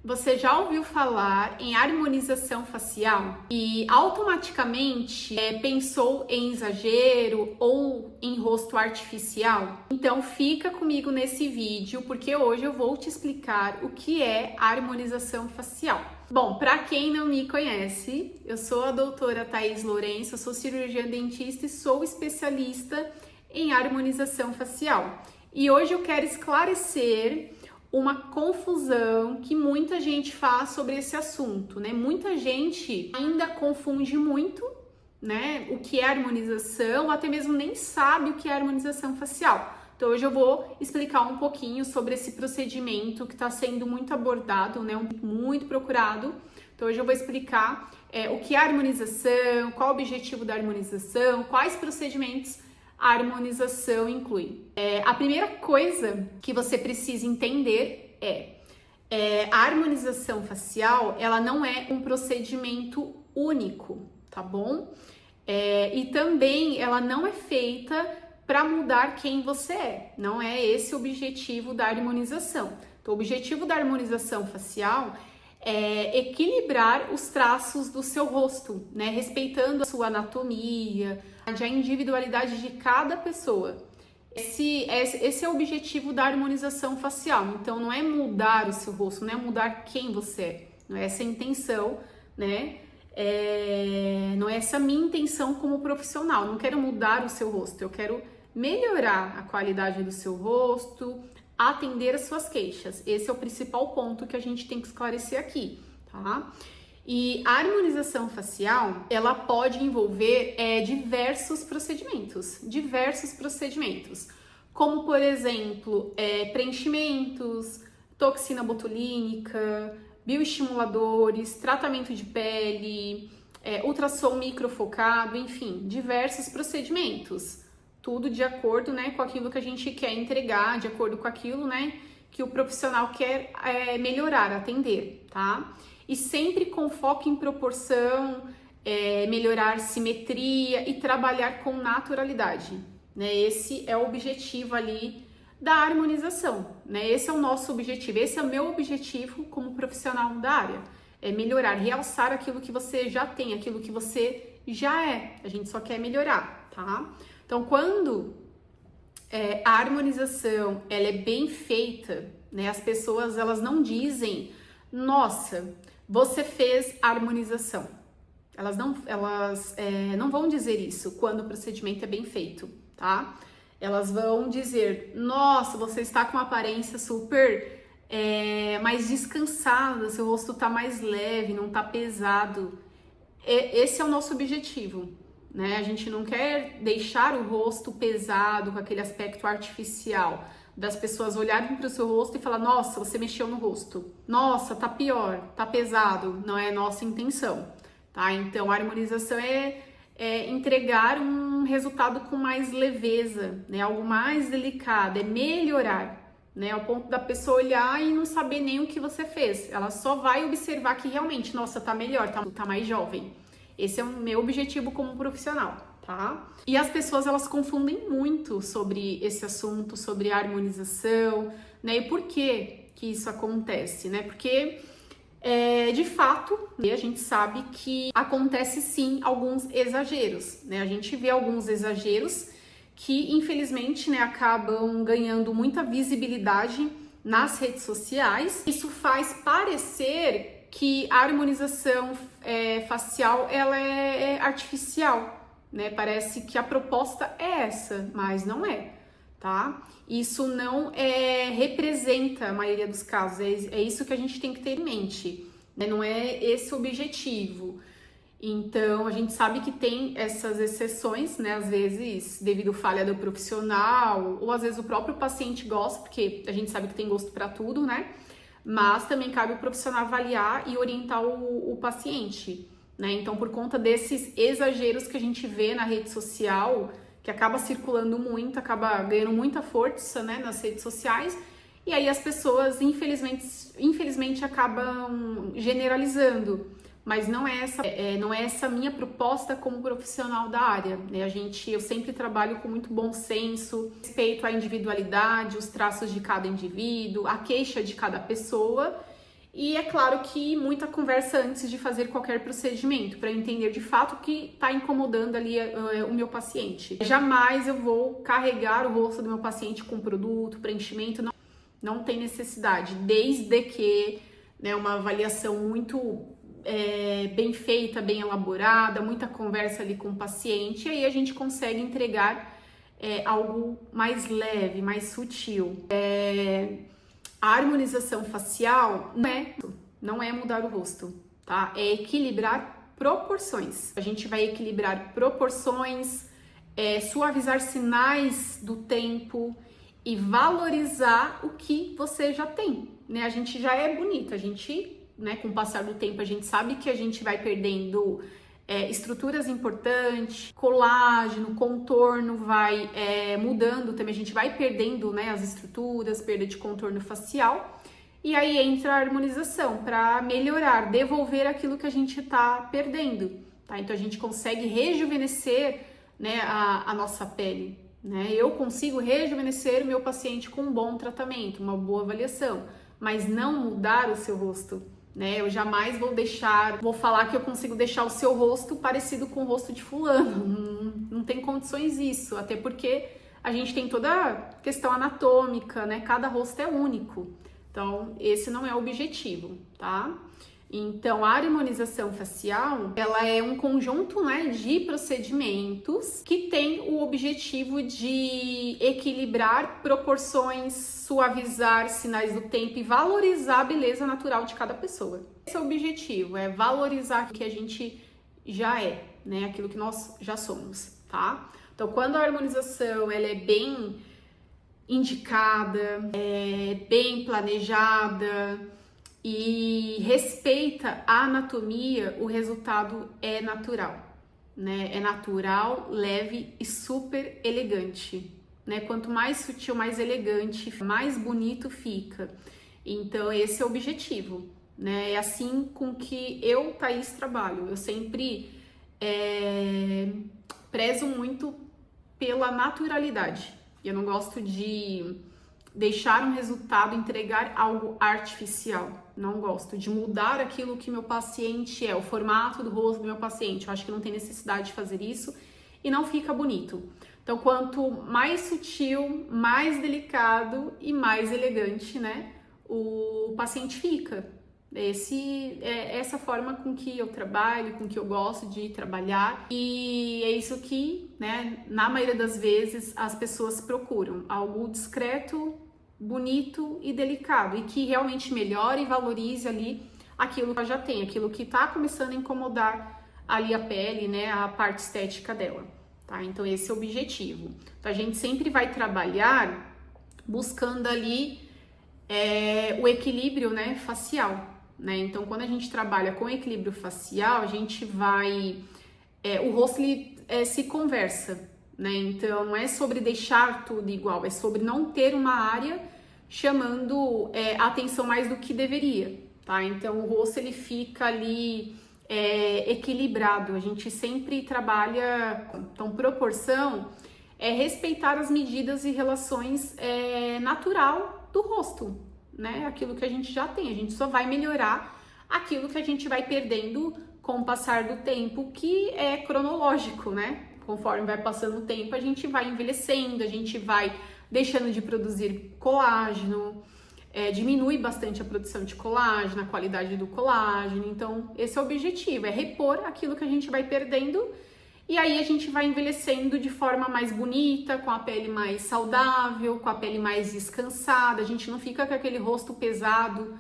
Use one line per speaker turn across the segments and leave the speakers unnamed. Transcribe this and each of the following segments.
Você já ouviu falar em harmonização facial e automaticamente pensou em exagero ou em rosto artificial? Então fica comigo nesse vídeo porque hoje eu vou te explicar o que é harmonização facial. Bom, para quem não me conhece, eu sou a doutora Thaís Lourenço, eu sou cirurgiã dentista e sou especialista em harmonização facial. E hoje eu quero esclarecer uma confusão que muita gente faz sobre esse assunto, né? Muita gente ainda confunde muito, né, o que é harmonização, ou até mesmo nem sabe o que é harmonização facial. Então hoje eu vou explicar um pouquinho sobre esse procedimento que está sendo muito abordado, né, muito procurado. Então hoje eu vou explicar o que é harmonização, qual o objetivo da harmonização, quais procedimentos a harmonização inclui. A primeira coisa que você precisa entender a harmonização facial, ela não é um procedimento único, tá bom? E também ela não é feita para mudar quem você é. Não é esse o objetivo da harmonização. Então, o objetivo da harmonização facial é equilibrar os traços do seu rosto, né? Respeitando a sua anatomia, a individualidade de cada pessoa. Esse é o objetivo da harmonização facial. Então, não é mudar o seu rosto, não é mudar quem você é. Não é essa a intenção, né? Não é essa a minha intenção como profissional. Não quero mudar o seu rosto, eu quero melhorar a qualidade do seu rosto, atender as suas queixas. Esse é o principal ponto que a gente tem que esclarecer aqui, tá? E a harmonização facial, ela pode envolver diversos procedimentos, como, por exemplo, preenchimentos, toxina botulínica, bioestimuladores, tratamento de pele, ultrassom microfocado, enfim, diversos procedimentos. Tudo de acordo, né, com aquilo que a gente quer entregar, de acordo com aquilo, né, que o profissional quer melhorar, atender, tá? E sempre com foco em proporção, melhorar simetria e trabalhar com naturalidade, né? Esse é o objetivo ali da harmonização, né? Esse é o nosso objetivo, esse é o meu objetivo como profissional da área, é melhorar, realçar aquilo que você já tem, aquilo que você já é, a gente só quer melhorar, tá? Então, quando a harmonização ela é bem feita, né, as pessoas elas não dizem, nossa, você fez harmonização. Elas não vão dizer isso quando o procedimento é bem feito, tá? Elas vão dizer, nossa, você está com uma aparência super mais descansada, seu rosto está mais leve, não está pesado. Esse é o nosso objetivo, né? A gente não quer deixar o rosto pesado com aquele aspecto artificial, das pessoas olharem para o seu rosto e falar, nossa, você mexeu no rosto, nossa, tá pior, tá pesado. Não é nossa intenção, tá? Então, a harmonização é entregar um resultado com mais leveza, né? Algo mais delicado, é melhorar, né? Ao ponto da pessoa olhar e não saber nem o que você fez. Ela só vai observar que realmente, nossa, tá melhor, tá mais jovem. Esse é o meu objetivo como profissional, tá? E as pessoas, elas confundem muito sobre esse assunto, sobre a harmonização, né? E por que isso acontece, né? Porque, de fato, a gente sabe que acontece sim alguns exageros, né? A gente vê alguns exageros que, infelizmente, né, acabam ganhando muita visibilidade nas redes sociais. Isso faz parecer que a harmonização facial ela é artificial, né? Parece que a proposta é essa, mas não é, tá? Isso não representa a maioria dos casos, é isso que a gente tem que ter em mente, né? Não é esse o objetivo. Então, a gente sabe que tem essas exceções, né? Às vezes, devido à falha do profissional, ou às vezes o próprio paciente gosta, porque a gente sabe que tem gosto para tudo, né? Mas também cabe o profissional avaliar e orientar o paciente, né? Então, por conta desses exageros que a gente vê na rede social, que acaba circulando muito, acaba ganhando muita força, né, nas redes sociais, e aí as pessoas, infelizmente acabam generalizando. Mas não é essa minha proposta como profissional da área, né? Eu sempre trabalho com muito bom senso, respeito à individualidade, os traços de cada indivíduo, a queixa de cada pessoa E é claro que muita conversa antes de fazer qualquer procedimento, para entender de fato o que está incomodando ali o meu paciente. Jamais eu vou carregar o rosto do meu paciente com produto, preenchimento, não tem necessidade, desde que, né, uma avaliação muito bem feita, bem elaborada, muita conversa ali com o paciente, e aí a gente consegue entregar algo mais leve, mais sutil. A harmonização facial não é mudar o rosto, tá? É equilibrar proporções. A gente vai equilibrar proporções, suavizar sinais do tempo e valorizar o que você já tem, né? A gente já é bonita, a gente, né, com o passar do tempo, a gente sabe que a gente vai perdendo estruturas importantes, colágeno, contorno vai mudando também, a gente vai perdendo, né, as estruturas, perda de contorno facial, e aí entra a harmonização para melhorar, devolver aquilo que a gente está perdendo, tá? Então a gente consegue rejuvenescer, né, a nossa pele, né? Eu consigo rejuvenescer o meu paciente com um bom tratamento, uma boa avaliação, mas não mudar o seu rosto, né? Eu jamais vou falar que eu consigo deixar o seu rosto parecido com o rosto de fulano. Não tem condições isso, até porque a gente tem toda a questão anatômica, né? Cada rosto é único. Então, esse não é o objetivo, tá? Então, a harmonização facial, ela é um conjunto, né, de procedimentos que tem o objetivo de equilibrar proporções, suavizar sinais do tempo e valorizar a beleza natural de cada pessoa. Esse é o objetivo, é valorizar o que a gente já é, né, aquilo que nós já somos, tá? Então, quando a harmonização ela é bem indicada, bem planejada, e respeita a anatomia, o resultado é natural, né? É natural, leve e super elegante, né? Quanto mais sutil, mais elegante, mais bonito fica. Então, esse é o objetivo, né? É assim com que eu, Thaís, trabalho. Eu sempre prezo muito pela naturalidade. Eu não gosto de deixar um resultado, entregar algo artificial. Não gosto de mudar aquilo que meu paciente o formato do rosto do meu paciente. Eu acho que não tem necessidade de fazer isso e não fica bonito. Então, quanto mais sutil, mais delicado e mais elegante, né, o paciente fica. Essa forma com que eu trabalho, com que eu gosto de trabalhar, e é isso que, né, na maioria das vezes as pessoas procuram, algo discreto, bonito e delicado, e que realmente melhore e valorize ali aquilo que ela já tem, aquilo que tá começando a incomodar ali a pele, né, a parte estética dela, tá? Então esse é o objetivo. Então a gente sempre vai trabalhar buscando ali o equilíbrio, né, facial, né? Então quando a gente trabalha com equilíbrio facial, a gente vai o rosto ele se conversa, né? Então não é sobre deixar tudo igual, é sobre não ter uma área chamando a atenção mais do que deveria, tá? Então o rosto ele fica ali equilibrado, a gente sempre trabalha, então proporção é respeitar as medidas e relações natural do rosto, né? Aquilo que a gente já tem, a gente só vai melhorar aquilo que a gente vai perdendo com o passar do tempo, que é cronológico, né? Conforme vai passando o tempo, a gente vai envelhecendo, a gente vai deixando de produzir colágeno, diminui bastante a produção de colágeno, a qualidade do colágeno. Então, esse é o objetivo, é repor aquilo que a gente vai perdendo, e aí a gente vai envelhecendo de forma mais bonita, com a pele mais saudável, com a pele mais descansada, a gente não fica com aquele rosto pesado,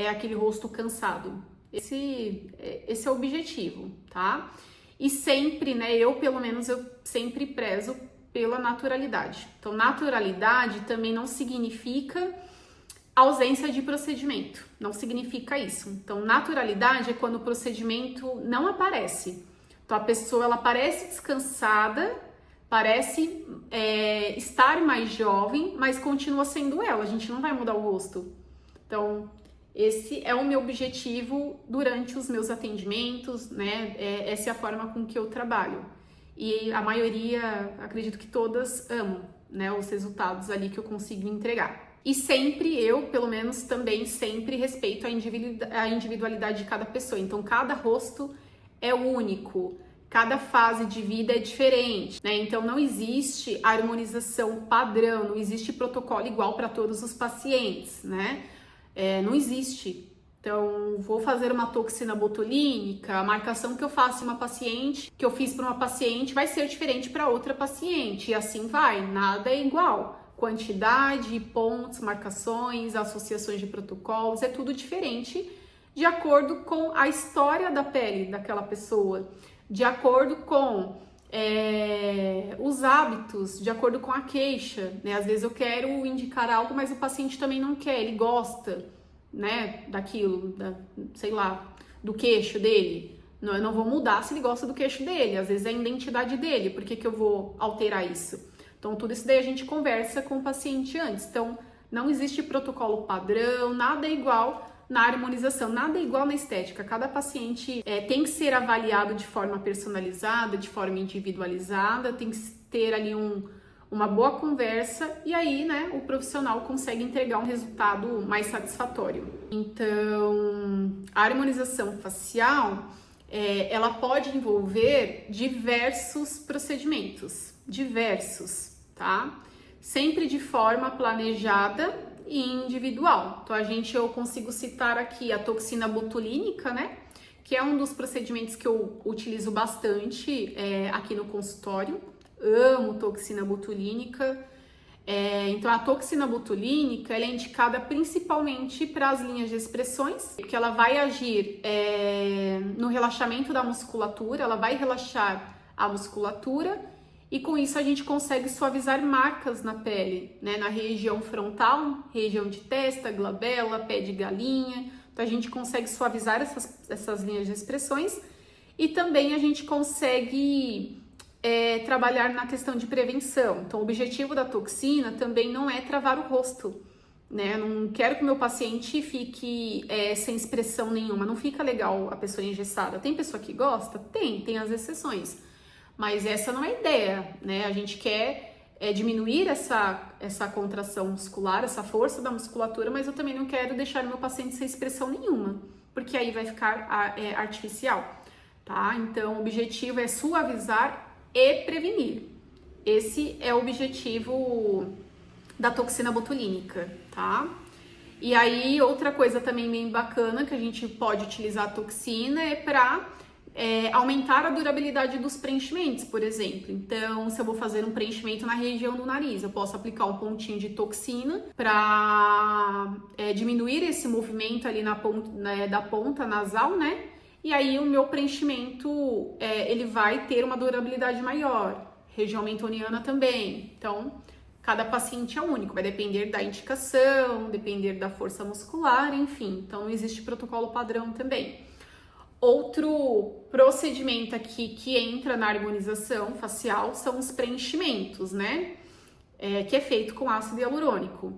aquele rosto cansado. Esse é o objetivo, tá? E sempre, né, pelo menos eu sempre prezo pela naturalidade. Então, naturalidade também não significa ausência de procedimento, não significa isso. Então, naturalidade é quando o procedimento não aparece. Então, a pessoa, ela parece descansada, parece estar mais jovem, mas continua sendo ela, a gente não vai mudar o rosto. Então, esse é o meu objetivo durante os meus atendimentos, né? Essa é a forma com que eu trabalho. E a maioria, acredito que todas amam, né, os resultados ali que eu consigo entregar. E sempre, eu, pelo menos, também sempre respeito a individualidade de cada pessoa. Então, cada rosto é único, cada fase de vida é diferente, né? Então, não existe harmonização padrão, não existe protocolo igual para todos os pacientes, né? Não existe. Então, vou fazer uma toxina botulínica, a marcação que eu faço em uma paciente, que eu fiz para uma paciente, vai ser diferente para outra paciente, e assim vai, nada é igual. Quantidade, pontos, marcações, associações de protocolos, é tudo diferente de acordo com a história da pele daquela pessoa, de acordo com os hábitos, de acordo com a queixa, né? Às vezes eu quero indicar algo, mas o paciente também não quer, ele gosta, né, daquilo, sei lá, do queixo dele. Eu não vou mudar se ele gosta do queixo dele, às vezes é a identidade dele, por que eu vou alterar isso? Então, tudo isso daí a gente conversa com o paciente antes. Então, não existe protocolo padrão, nada é igual na harmonização, nada é igual na estética. Cada paciente tem que ser avaliado de forma personalizada, de forma individualizada, tem que ter ali uma boa conversa e aí, né, o profissional consegue entregar um resultado mais satisfatório. Então, a harmonização facial, ela pode envolver diversos procedimentos, tá? Sempre de forma planejada e individual. Então, eu consigo citar aqui a toxina botulínica, né? Que é um dos procedimentos que eu utilizo bastante aqui no consultório. Amo toxina botulínica. Então, a toxina botulínica ela é indicada principalmente para as linhas de expressões, porque ela vai agir no relaxamento da musculatura, ela vai relaxar a musculatura e com isso a gente consegue suavizar marcas na pele, né? Na região frontal, região de testa, glabela, pé de galinha. Então, a gente consegue suavizar essas linhas de expressões e também a gente consegue trabalhar na questão de prevenção. Então, o objetivo da toxina também não é travar o rosto, né? Eu não quero que o meu paciente fique sem expressão nenhuma, não fica legal a pessoa engessada. Tem pessoa que gosta? Tem as exceções, mas essa não é a ideia, né? A gente quer diminuir essa contração muscular, essa força da musculatura, mas eu também não quero deixar o meu paciente sem expressão nenhuma, porque aí vai ficar artificial, tá? Então, o objetivo é suavizar e prevenir. Esse é o objetivo da toxina botulínica, tá? E aí, outra coisa também bem bacana que a gente pode utilizar a toxina é para aumentar a durabilidade dos preenchimentos, por exemplo. Então, se eu vou fazer um preenchimento na região do nariz, eu posso aplicar um pontinho de toxina para diminuir esse movimento ali da ponta nasal, né? E aí o meu preenchimento ele vai ter uma durabilidade maior. Região mentoniana também. Então, cada paciente é único, vai depender da indicação, depender da força muscular, enfim. Então, não existe protocolo padrão também. Outro procedimento aqui que entra na harmonização facial são os preenchimentos, né? Que é feito com ácido hialurônico.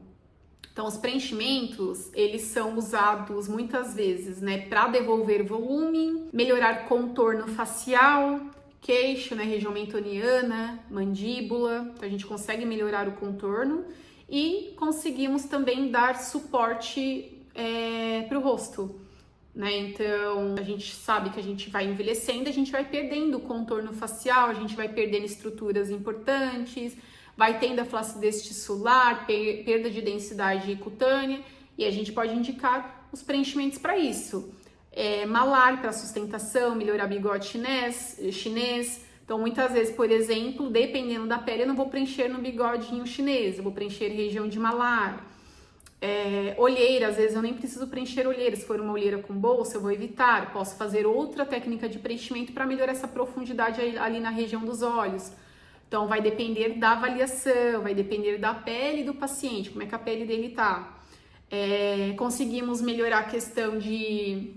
Então, os preenchimentos, eles são usados muitas vezes, né, para devolver volume, melhorar contorno facial, queixo, né, região mentoniana, mandíbula. Então, a gente consegue melhorar o contorno e conseguimos também dar suporte para o rosto, né? Então, a gente sabe que a gente vai envelhecendo, a gente vai perdendo o contorno facial, a gente vai perdendo estruturas importantes, vai tendo a flacidez tissular, perda de densidade cutânea, e a gente pode indicar os preenchimentos para isso. Malar para sustentação, melhorar bigode chinês. Então, muitas vezes, por exemplo, dependendo da pele, eu não vou preencher no bigodinho chinês, eu vou preencher região de malar. Olheira, às vezes eu nem preciso preencher olheira, se for uma olheira com bolsa, eu vou evitar. Posso fazer outra técnica de preenchimento para melhorar essa profundidade ali na região dos olhos. Então, vai depender da avaliação, vai depender da pele do paciente, como é que a pele dele tá. Conseguimos melhorar a questão de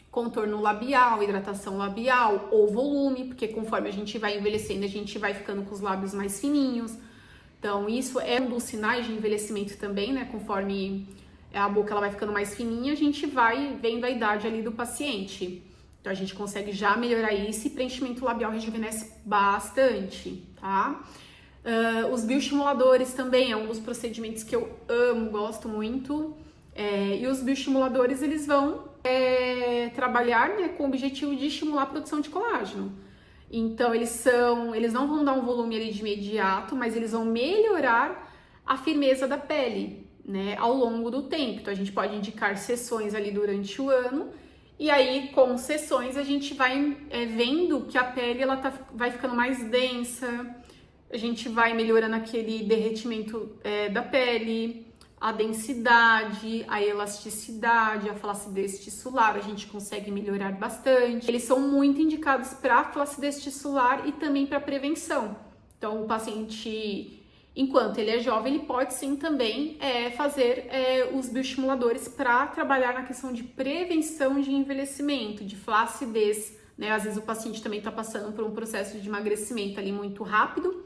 contorno labial, hidratação labial ou volume, porque conforme a gente vai envelhecendo, a gente vai ficando com os lábios mais fininhos. Então, isso é um dos sinais de envelhecimento também, né? Conforme a boca ela vai ficando mais fininha, a gente vai vendo a idade ali do paciente. Então, a gente consegue já melhorar isso e preenchimento labial rejuvenesce bastante, tá? Os bioestimuladores também é um dos procedimentos que eu amo, gosto muito. E os bioestimuladores, eles vão trabalhar, né, com o objetivo de estimular a produção de colágeno. Então, eles não vão dar um volume ali de imediato, mas eles vão melhorar a firmeza da pele, né, ao longo do tempo. Então, a gente pode indicar sessões ali durante o ano, e aí, com sessões, a gente vai vendo que a pele vai ficando mais densa, a gente vai melhorando aquele derretimento da pele, a densidade, a elasticidade, a flacidez tissular, a gente consegue melhorar bastante. Eles são muito indicados para flacidez tissular e também para prevenção. Então, o paciente, enquanto ele é jovem, ele pode sim também fazer os bioestimuladores para trabalhar na questão de prevenção de envelhecimento, de flacidez, né? Às vezes o paciente também está passando por um processo de emagrecimento ali muito rápido,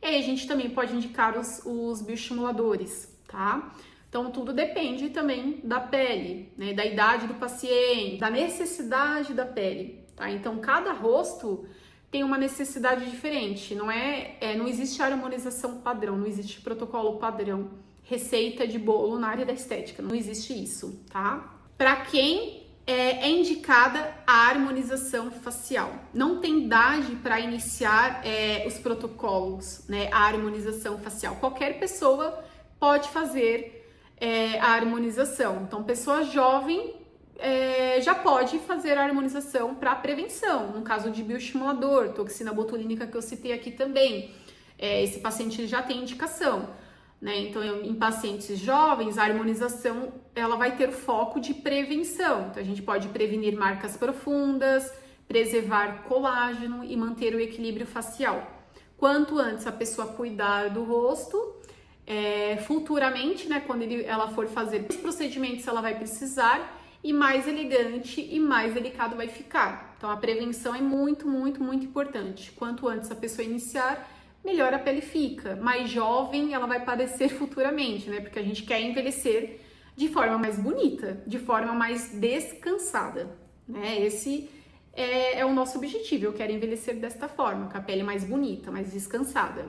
e aí a gente também pode indicar os bioestimuladores, tá? Então, tudo depende também da pele, né? Da idade do paciente, da necessidade da pele, tá? Então, cada rosto tem uma necessidade diferente, não existe harmonização padrão, não existe protocolo padrão, receita de bolo na área da estética, não existe isso, tá? Para quem é indicada a harmonização facial, não tem idade para iniciar os protocolos, né? A harmonização facial, qualquer pessoa pode fazer a harmonização. Então, pessoa jovem já pode fazer a harmonização para prevenção, no caso de bioestimulador, toxina botulínica que eu citei aqui também. Esse paciente já tem indicação, né? Então, em pacientes jovens, a harmonização ela vai ter foco de prevenção. Então, a gente pode prevenir marcas profundas, preservar colágeno e manter o equilíbrio facial. Quanto antes a pessoa cuidar do rosto, futuramente, né, quando ela for fazer os procedimentos, ela vai precisar, e mais elegante e mais delicado vai ficar. Então, a prevenção é muito, muito, muito importante. Quanto antes a pessoa iniciar, melhor a pele fica. Mais jovem ela vai parecer futuramente, né? Porque a gente quer envelhecer de forma mais bonita, de forma mais descansada, né? Esse é o nosso objetivo. Eu quero envelhecer desta forma, com a pele mais bonita, mais descansada.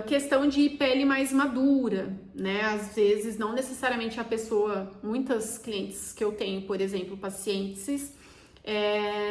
Questão de pele mais madura, né? Às vezes, não necessariamente a pessoa, muitas clientes que eu tenho, por exemplo, pacientes,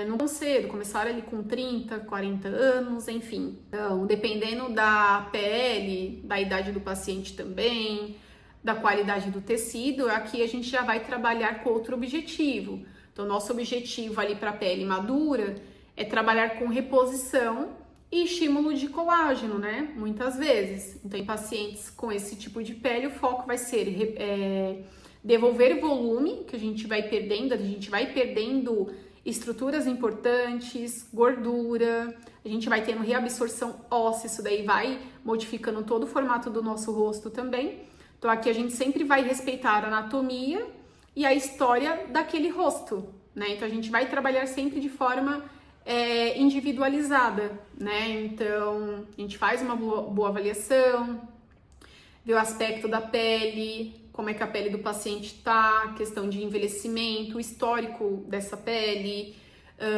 não tão cedo, começaram ali com 30, 40 anos, enfim. Então, dependendo da pele, da idade do paciente também, da qualidade do tecido, aqui a gente já vai trabalhar com outro objetivo. Então, nosso objetivo ali para a pele madura é trabalhar com reposição e estímulo de colágeno, né? Muitas vezes. Então, em pacientes com esse tipo de pele, o foco vai ser devolver volume, que a gente vai perdendo estruturas importantes, gordura, a gente vai tendo reabsorção óssea, isso daí vai modificando todo o formato do nosso rosto também. Então, aqui a gente sempre vai respeitar a anatomia e a história daquele rosto, né? Então, a gente vai trabalhar sempre de forma individualizada, né? Então, a gente faz uma boa avaliação, vê o aspecto da pele, como é que a pele do paciente tá, questão de envelhecimento, o histórico dessa pele,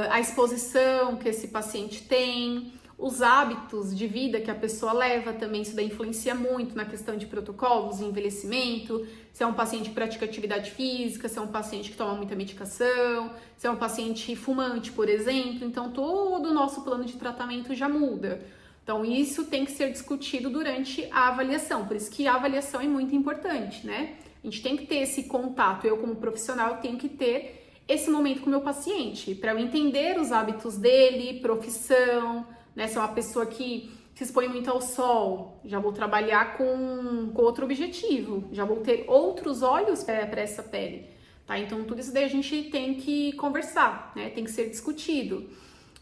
a exposição que esse paciente tem, os hábitos de vida que a pessoa leva também, isso daí influencia muito na questão de protocolos de envelhecimento, se é um paciente que pratica atividade física, se é um paciente que toma muita medicação, se é um paciente fumante, por exemplo, então todo o nosso plano de tratamento já muda. Então, isso tem que ser discutido durante a avaliação, por isso que a avaliação é muito importante, né? A gente tem que ter esse contato, eu como profissional tenho que ter esse momento com o meu paciente, para eu entender os hábitos dele, profissão, né? Se é uma pessoa que se expõe muito ao sol, já vou trabalhar com outro objetivo, já vou ter outros olhos para essa pele, tá? Então, tudo isso daí a gente tem que conversar, né? Tem que ser discutido.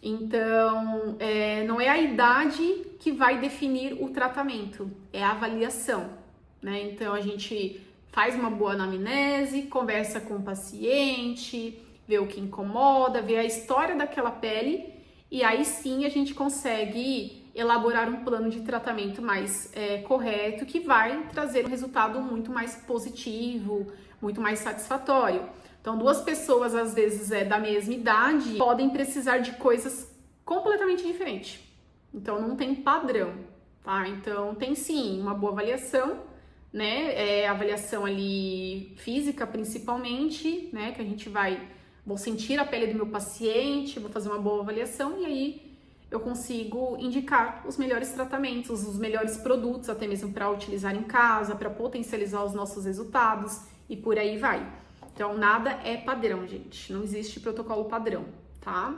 Então, não é a idade que vai definir o tratamento, é a avaliação, né? Então, a gente faz uma boa anamnese, conversa com o paciente, vê o que incomoda, vê a história daquela pele e aí sim a gente consegue elaborar um plano de tratamento mais correto que vai trazer um resultado muito mais positivo, muito mais satisfatório. Então, duas pessoas, às vezes, da mesma idade, podem precisar de coisas completamente diferentes, Então não tem padrão, tá? Então tem sim uma boa avaliação, né? Avaliação ali física principalmente, né? Que a gente vou sentir a pele do meu paciente, vou fazer uma boa avaliação e aí eu consigo indicar os melhores tratamentos, os melhores produtos, até mesmo para utilizar em casa, para potencializar os nossos resultados e por aí vai. Então, nada é padrão, gente. Não existe protocolo padrão, tá?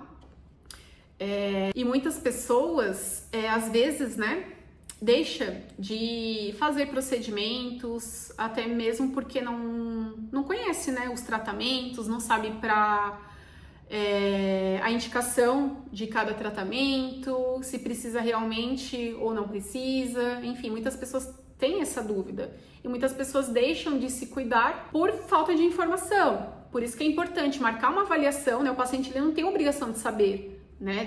E muitas pessoas, às vezes, né, deixa de fazer procedimentos, até mesmo porque não conhece, né, os tratamentos, não sabe a indicação de cada tratamento, se precisa realmente ou não precisa, enfim, muitas pessoas têm essa dúvida e muitas pessoas deixam de se cuidar por falta de informação. Por isso que é importante marcar uma avaliação, né? O paciente ele não tem obrigação de saber, né,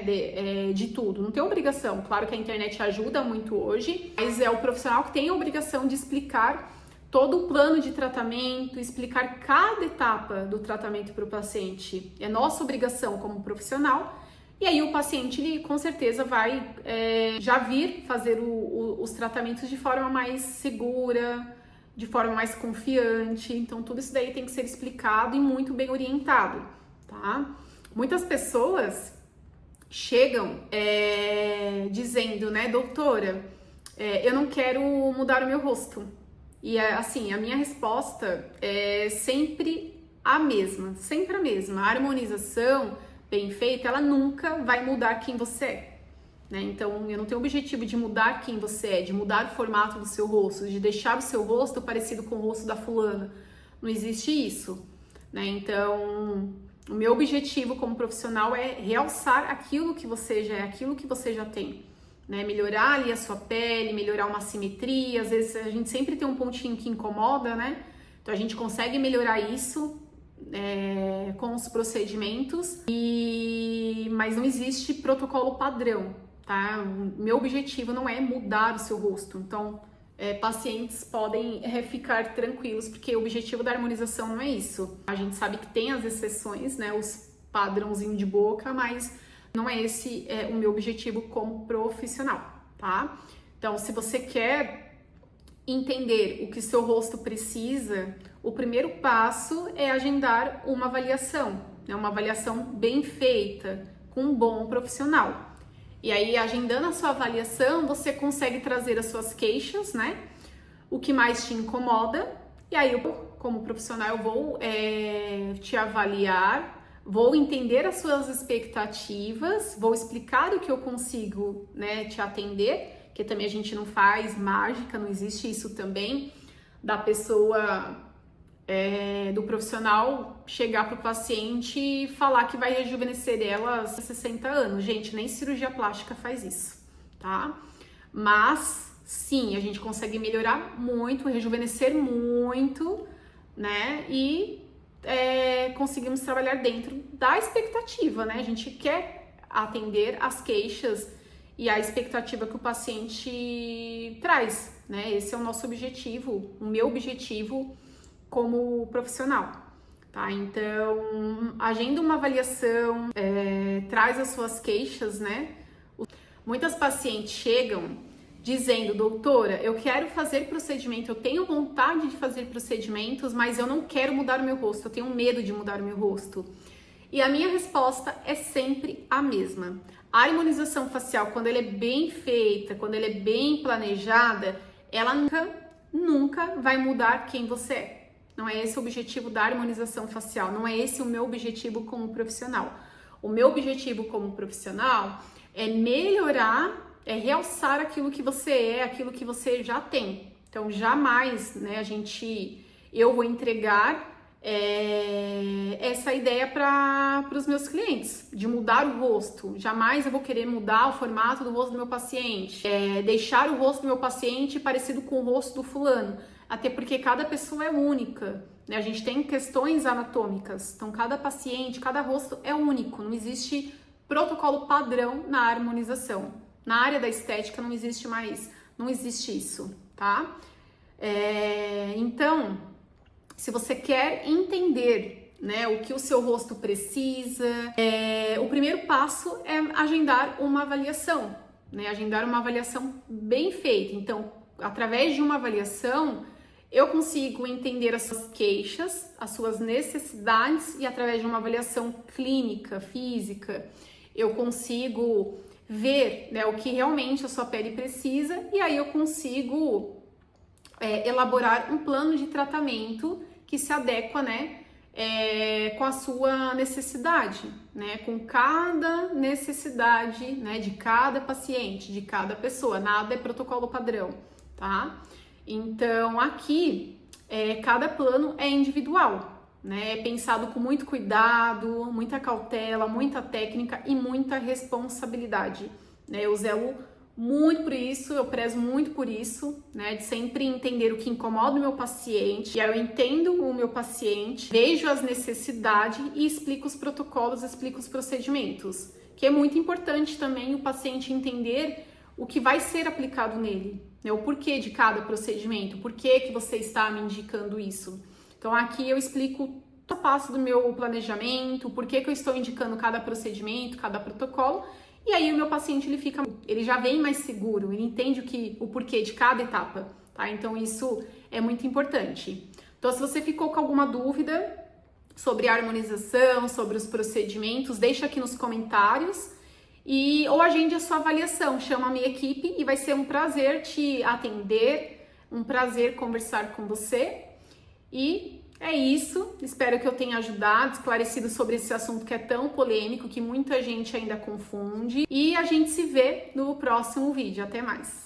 de tudo, não tem obrigação. Claro que a internet ajuda muito hoje, mas é o profissional que tem a obrigação de explicar todo o plano de tratamento, explicar cada etapa do tratamento para o paciente. É nossa obrigação como profissional. E aí o paciente, ele com certeza vai já vir fazer os tratamentos de forma mais segura, de forma mais confiante. Então tudo isso daí tem que ser explicado e muito bem orientado, tá? Muitas pessoas chegam dizendo, né, doutora, eu não quero mudar o meu rosto. E assim, a minha resposta é sempre a mesma. A harmonização bem feita, ela nunca vai mudar quem você é, né? Então, eu não tenho o objetivo de mudar quem você é, de mudar o formato do seu rosto, de deixar o seu rosto parecido com o rosto da fulana. Não existe isso, né? Então, o meu objetivo como profissional é realçar aquilo que você já é, aquilo que você já tem, né? Melhorar ali a sua pele, melhorar uma simetria. Às vezes a gente sempre tem um pontinho que incomoda, né? Então a gente consegue melhorar isso com os procedimentos, mas não existe protocolo padrão, tá? O meu objetivo não é mudar o seu rosto. Então pacientes podem ficar tranquilos, porque o objetivo da harmonização não é isso. A gente sabe que tem as exceções, né? Os padrãozinho de boca, mas não é esse o meu objetivo como profissional, tá? Então, se você quer entender o que seu rosto precisa, o primeiro passo é agendar uma avaliação, né? Uma avaliação bem feita, com um bom profissional. E aí, agendando a sua avaliação, você consegue trazer as suas queixas, né? O que mais te incomoda. E aí, como profissional, eu vou te avaliar, vou entender as suas expectativas, vou explicar o que eu consigo, né, te atender, que também a gente não faz mágica, não existe isso também, da pessoa, do profissional chegar para o paciente e falar que vai rejuvenescer ela aos 60 anos. Gente, nem cirurgia plástica faz isso, tá? Mas, sim, a gente consegue melhorar muito, rejuvenescer muito, né, e conseguimos trabalhar dentro da expectativa, né? A gente quer atender as queixas e a expectativa que o paciente traz, né? Esse é o nosso objetivo, o meu objetivo como profissional, tá? Então, agenda uma avaliação, traz as suas queixas, né? Muitas pacientes chegam dizendo, doutora, eu quero fazer procedimento, eu tenho vontade de fazer procedimentos, mas eu não quero mudar o meu rosto, eu tenho medo de mudar o meu rosto. E a minha resposta é sempre a mesma. A harmonização facial, quando ela é bem feita, quando ela é bem planejada, ela nunca vai mudar quem você é. Não é esse o objetivo da harmonização facial, não é esse o meu objetivo como profissional. O meu objetivo como profissional é melhorar, é realçar aquilo que você é, aquilo que você já tem. Então, jamais, né, eu vou entregar essa ideia para os meus clientes, de mudar o rosto. Jamais eu vou querer mudar o formato do rosto do meu paciente, deixar o rosto do meu paciente parecido com o rosto do fulano. Até porque cada pessoa é única, né? A gente tem questões anatômicas, então cada paciente, cada rosto é único, não existe protocolo padrão na harmonização. Na área da estética não existe isso, tá? Então, se você quer entender, né, o que o seu rosto precisa, o primeiro passo é agendar uma avaliação, né? Agendar uma avaliação bem feita. Então, através de uma avaliação, eu consigo entender as suas queixas, as suas necessidades, e através de uma avaliação clínica, física, eu consigo ver, né, o que realmente a sua pele precisa, e aí eu consigo elaborar um plano de tratamento que se adequa, né, com a sua necessidade, né, com cada necessidade, né, de cada paciente, de cada pessoa. Nada é protocolo padrão, tá? Então, aqui, cada plano é individual, né? É pensado com muito cuidado, muita cautela, muita técnica e muita responsabilidade, né? Eu zelo muito por isso, eu prezo muito por isso, né? De sempre entender o que incomoda o meu paciente. E aí eu entendo o meu paciente, vejo as necessidades e explico os protocolos, explico os procedimentos. Que é muito importante também o paciente entender o que vai ser aplicado nele, né? O porquê de cada procedimento, por que você está me indicando isso. Então aqui eu explico passo a passo do meu planejamento, por que eu estou indicando cada procedimento, cada protocolo, e aí o meu paciente ele já vem mais seguro, ele entende o porquê de cada etapa, tá? Então isso é muito importante. Então se você ficou com alguma dúvida sobre a harmonização, sobre os procedimentos, deixa aqui nos comentários. Ou agende a sua avaliação, chama a minha equipe e vai ser um prazer te atender, um prazer conversar com você. E é isso, espero que eu tenha ajudado, esclarecido sobre esse assunto que é tão polêmico, que muita gente ainda confunde. E a gente se vê no próximo vídeo, até mais!